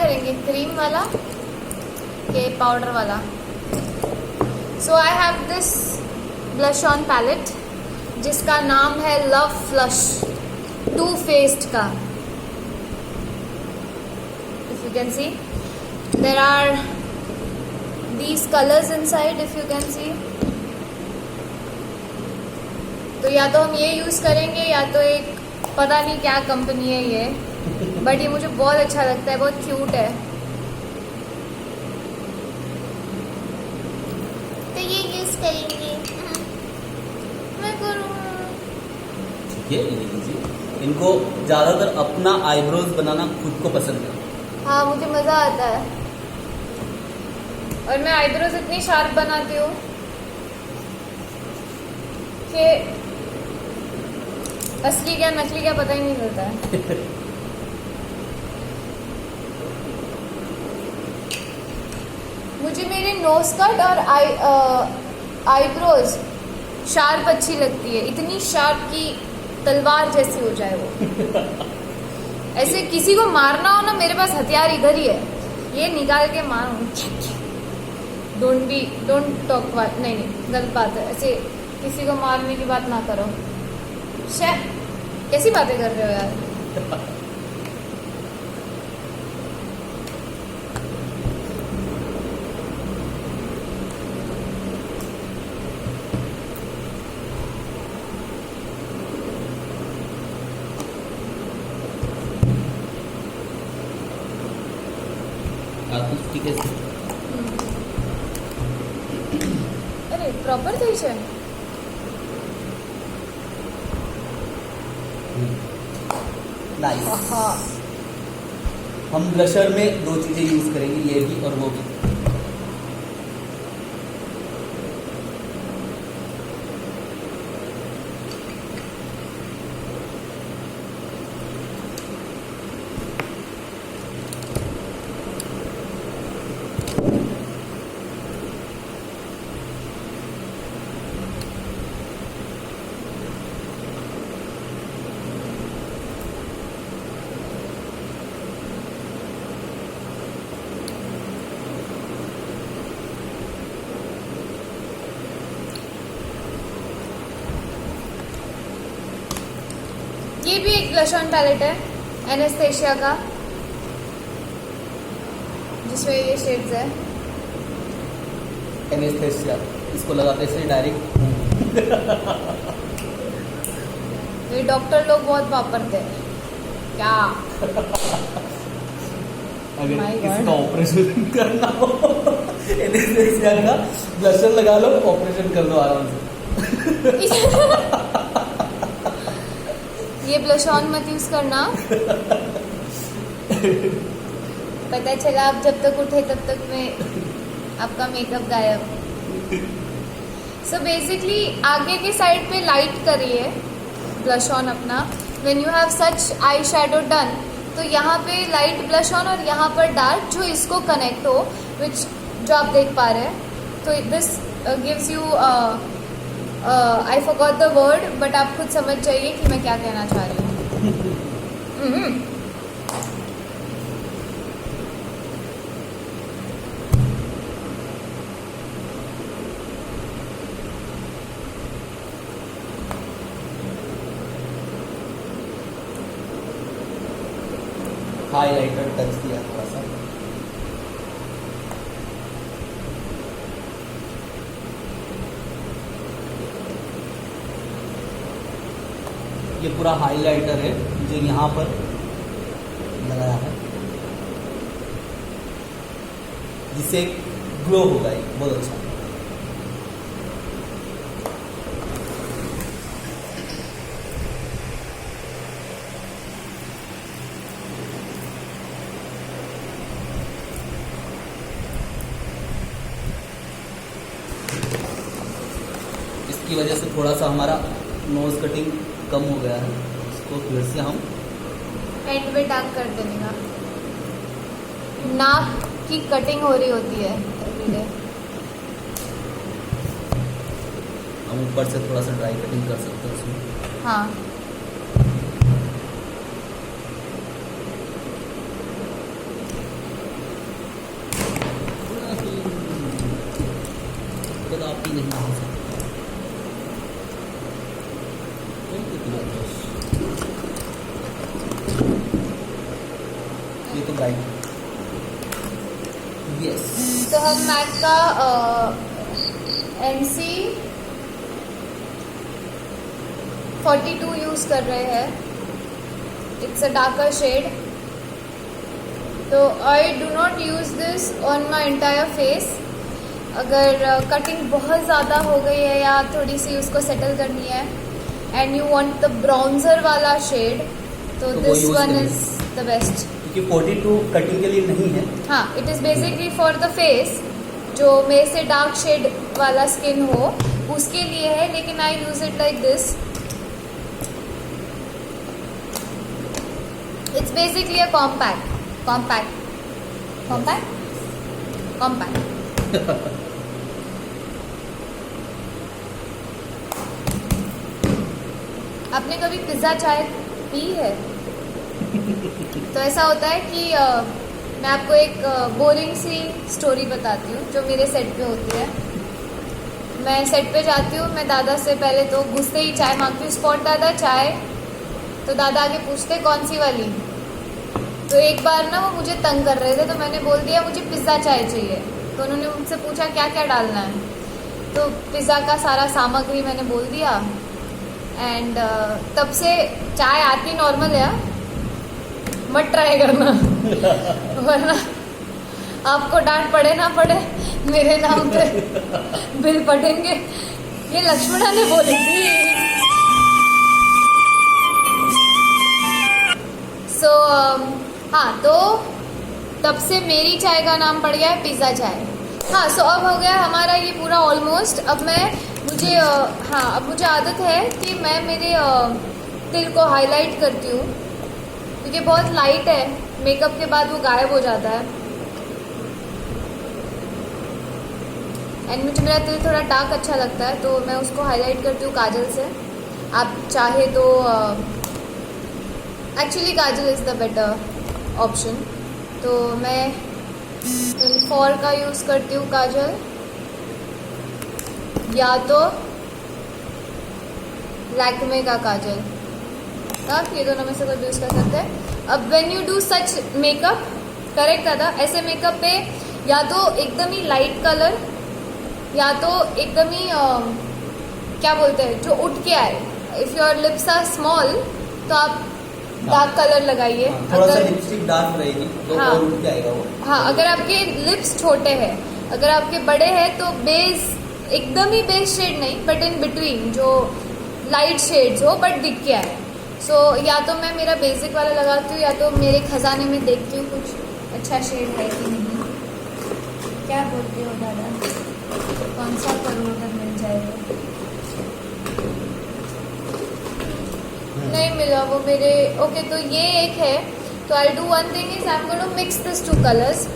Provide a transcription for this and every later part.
करेंगे, क्रीम वाला के पाउडर वाला? So I have this blush on palette जिसका नाम है लव फ्लश, टू फेस्ड का। If you can see there are these colours inside, if you can see. तो या तो हम ये यूज करेंगे या तो एक पता नहीं क्या कंपनी है ये, बट ये मुझे बहुत अच्छा लगता है, बहुत क्यूट है। तो ये यूज करेंगे। मैं करूँ? ठीक है, ले लीजिए। इनको ज्यादातर अपना आईब्रोज बनाना खुद को पसंद है। हाँ, मुझे मजा आता है और मैं आईब्रोज इतनी शार्प बनाती हूँ कि असली क्या नकली क्या पता ही नहीं चलता है। मुझे मेरे नोज कट और आईब्रोज शार्प अच्छी लगती है, इतनी शार्प कि तलवार जैसी हो जाए वो। ऐसे किसी को मारना हो ना, मेरे पास हथियार इधर ही है, ये निकाल के मारूं। डोंट टॉक बात, नहीं गलत बात है, ऐसे किसी को मारने की बात ना करो। शेह, कैसी बातें कर रहे हो यार। ठीक है। अरे प्रॉपर થઈ છે। नाइस। हम ब्लशर में दो चीजें यूज करेंगे, ये भी और वो भी। ये भी एक ब्लश ऑन पैलेट है एनेस्थेशिया का, जिसमें ये शेड्स है। एनेस्थेशिया, इसको लगाते से डायरेक्ट। ये डॉक्टर लोग बहुत वापरते हैं क्या? अगर My किसी God. का ऑपरेशन करना हो एनेस्थेशिया का ब्लशर लगा लो, ऑपरेशन कर दो आराम से। ये ब्लश ऑन मत यूज करना। पता चला आप जब तक उठे तब तक में आपका मेकअप गायब। सो बेसिकली आगे के साइड पे लाइट करिए ब्लश ऑन अपना। When you have such eye shadow done, तो यहाँ पे लाइट ब्लश ऑन और यहाँ पर डार्क जो इसको कनेक्ट हो, विच जो आप देख पा रहे हैं। तो this gives you I forgot the word, but आप खुद समझ जाइए कि मैं क्या कहना चाह रही हूँ। हाईलाइटर टच दिया थोड़ा सा। ये पूरा हाईलाइटर है जो यहाँ पर लगाया है, जिससे ग्लो होगा, ये बहुत अच्छा। इसकी वजह से थोड़ा सा हमारा नोज कटिंग कम हो गया है, इसको फिर से हम एंड पे टाक कर देने का। नाक की कटिंग हो रही होती है एवरीडे। हम ऊपर से थोड़ा सा ड्राई कटिंग कर सकते हैं उसमें। हाँ, नहीं हो सकता। ये तो ब्राइट। यस। तो हम मैक का NC 42 यूज कर रहे हैं। It's a darker shade. तो I do not use this on my entire face. अगर कटिंग बहुत ज़्यादा हो गई है या थोड़ी सी उसको सेटल करनी है and you want the bronzer वाला शेड, तो वो दिस use वन करें। Is the best. क्योंकि 42 कटिंग के लिए नहीं है। हाँ, it is basically for the face, जो मेरे से डार्क शेड वाला स्किन हो उसके लिए है, लेकिन I use it like this. It's basically a compact. आपने कभी पिज्ज़ा चाय पी है? तो ऐसा होता है कि मैं आपको एक बोरिंग सी स्टोरी बताती हूँ जो मेरे सेट पे होती है। मैं सेट पे जाती हूँ, मैं दादा से पहले तो घुसते ही चाय मांगती हूँ, स्पॉट दादा चाय। तो दादा आगे पूछते कौन सी वाली। तो एक बार ना वो मुझे तंग कर रहे थे, तो मैंने बोल दिया मुझे पिज़्ज़ा चाय चाहिए। तो उन्होंने मुझसे पूछा क्या क्या डालना है, तो पिज़्ज़ा का सारा सामग्री मैंने बोल दिया। एंड तब से चाय आती नॉर्मल है, मत ट्राई करना वरना आपको डांट पड़े ना पड़े मेरे नाम पे बिल पड़ेंगे। ये लक्ष्मणा ने बोली थी। सो हाँ, तो तब से मेरी चाय का नाम पड़ गया है पिज़्ज़ा चाय। हाँ, सो अब हो गया हमारा ये पूरा ऑलमोस्ट। अब मुझे आदत है कि मैं मेरे तिल को हाईलाइट करती हूँ, क्योंकि बहुत लाइट है, मेकअप के बाद वो गायब हो जाता है। एंड मुझे मेरा तिल थोड़ा डार्क अच्छा लगता है, तो मैं उसको हाईलाइट करती हूँ काजल से। आप चाहे तो actually Kajal is the better option. तो मैं फॉर का यूज़ करती हूँ काजल, या तो लैक्मे का काजल। आप ये दोनों में से कोई यूज़ कर सकते हैं। अब when you do such makeup, correct दादा, ऐसे मेकअप पे या तो एकदम ही लाइट कलर या तो एकदम ही क्या बोलते हैं जो उठ के आए। If your lips are small तो आप डार्क कलर लगाइए। थोड़ा सा लिपस्टिक डार्क रहेगी तो हाँ, और उठ के आएगा वो। हाँ, अगर आपके लिप्स छोटे हैं, अगर आपके बड़े हैं तो बेस एकदम ही बेस शेड नहीं, बट इन बिटवीन जो लाइट शेड्स हो बट दिख के आए। सो या तो मैं मेरा बेसिक वाला लगाती हूँ या तो मेरे खजाने में देखती हूँ कुछ अच्छा शेड है कि नहीं। क्या बोलते हो दादा, कौन सा करूँ अगर मिल जाएगा? नहीं मिला वो मेरे। ओके, तो ये एक है। तो I do one thing is I am going to mix this two colours.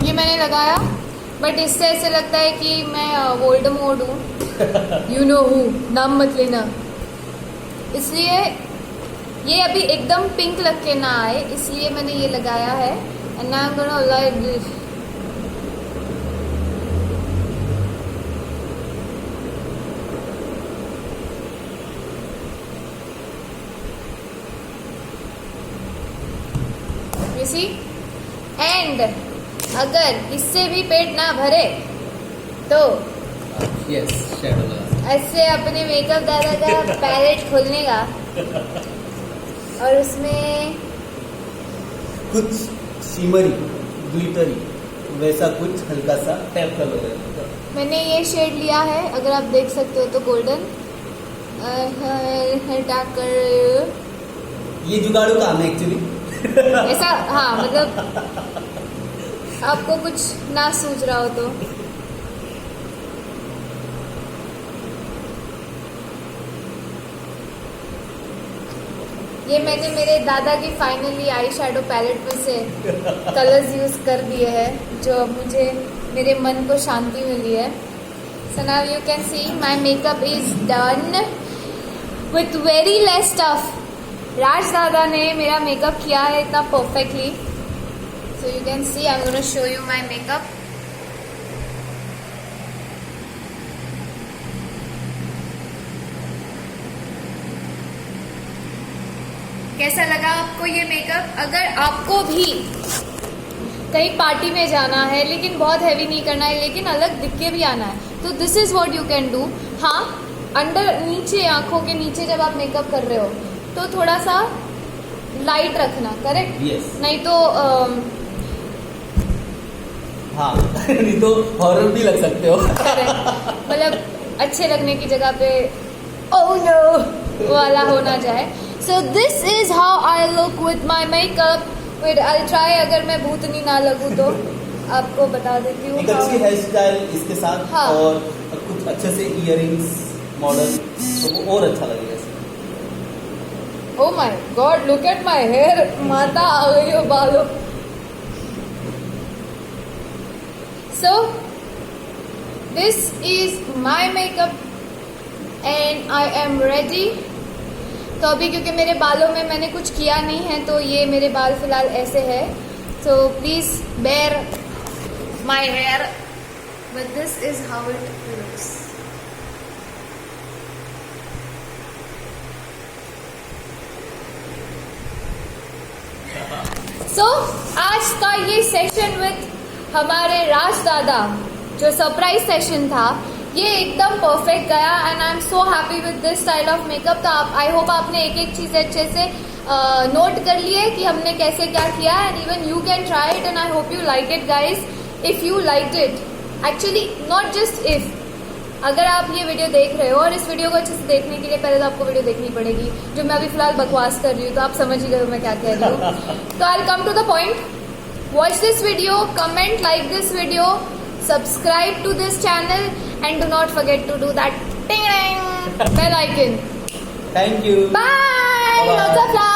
ये मैंने लगाया, बट इससे ऐसे लगता है कि मैं वोल्डेमॉर्ट हूँ। यू नो हूँ, नाम मत लेना। इसलिए ये अभी एकदम पिंक लग के ना आए, इसलिए मैंने ये लगाया है। And now I am gonna like this. You see. And अगर इससे भी पेट ना भरे तो यस, शैडो लगा। ऐसे अपने मेकअप दादा का पैलेट खोलने का और उसमें कुछ शिमरी ग्लिटरी वैसा कुछ हल्का सा टैप कर लो। मैंने ये शेड लिया है, अगर आप देख सकते हो तो गोल्डन। हटा कर ये जुगाड़ू काम है एक्चुअली। ऐसा, हाँ, मतलब आपको कुछ ना सूझ रहा हो तो। ये मैंने मेरे दादा की फाइनली आई शेडो पैलेट में से कलर्स यूज कर दिए हैं, जो अब मुझे मेरे मन को शांति मिली है। So now you can see my makeup is done. With very less stuff. Raj दादा ने मेरा मेकअप किया है इतना perfectly, so you can see. I am gonna show you my makeup. कैसा लगा आपको ये मेकअप? अगर आपको भी कहीं पार्टी में जाना है लेकिन बहुत हैवी नहीं करना है, लेकिन अलग दिख के भी आना है, तो this is what you can do. हाँ, अंडर नीचे आंखों के नीचे जब आप मेकअप कर रहे हो तो थोड़ा सा लाइट रखना, करेक्ट? Yes. नहीं तो हाँ नहीं तो हॉरर भी लग सकते हो। करेक्ट, मतलब अच्छे लगने की जगह पे ओह नो वाला होना जाए। So this is how I look with my makeup. Wait, I try, अगर मैं भूतनी ना लगूँ तो आपको बता देती हूँ। एक अच्छी हेयर स्टाइल इसके साथ, हाँ। और कुछ अच्छे से इयरिंग्स मॉडल, तो वो और अच्छा लगेगा इसमें। Oh my God, look at my hair. माता आ गई हो बालों। So, this is my makeup and I am ready. तो अभी क्योंकि मेरे बालों में मैंने कुछ किया नहीं है तो ये मेरे बाल फिलहाल ऐसे है। So please bear my hair, but this is how it looks. सो आज का ये सेशन विथ हमारे राज दादा, जो सरप्राइज सेशन था, ये एकदम परफेक्ट गया and I am so happy with this style of makeup. तो आप, आई होप आपने एक एक चीज अच्छे से नोट कर ली है कि हमने कैसे क्या किया, and even you can try it and I hope you like it guys. If you like it, actually not just if, अगर आप ये वीडियो देख रहे हो, और इस वीडियो को अच्छे से देखने के लिए पहले तो आपको वीडियो देखनी पड़ेगी, जो मैं अभी फिलहाल बकवास कर रही हूँ, तो आप समझ ही गए हो मैं क्या कह रही हूँ। तो I come to the point, watch this video, comment, like this video, subscribe to this channel and do not forget to do that thing bell icon. Thank you, bye, lots of love.